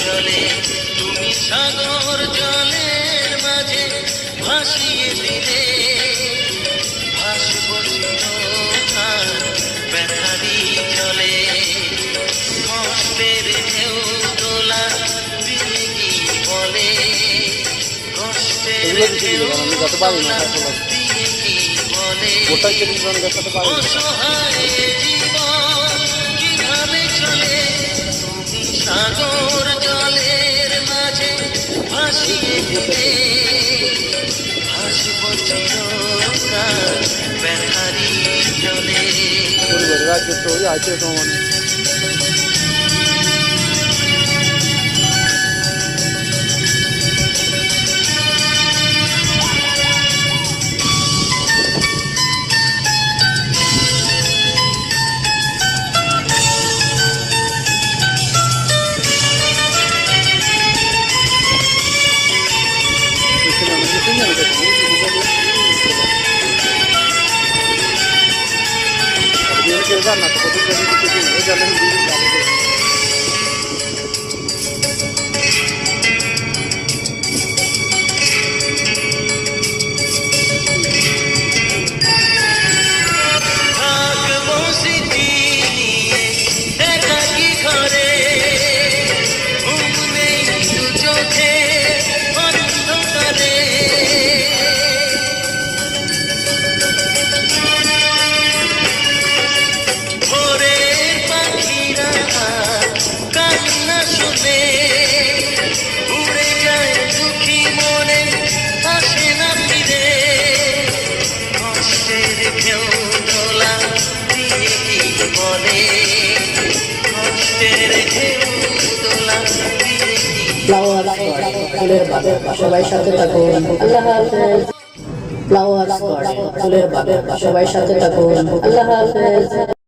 চলে তুমি সাগর জলের মাঝে ভাসিয়ে দিলে ভাসব চিরকাল ব্যথারি চলে কষ্টের ঢেউ তোলা দিয়ে কি বলে কষ্টের ঢেউ তোলা দিয়ে কি বলে অসহায় জীবন কিভাবে চলে তুমি সাগর জলের মাঝে ভাসিয়ে দিলে ভাসব চিরকাল ব্যথারি চলে ফুলের বাগান সবাই সাথে থাকুন। আল্লাহ হাফেজ। ফ্লাওয়ার ফুলের বাগান সবাই সাথে থাকুন। আল্লাহ হাফেজ।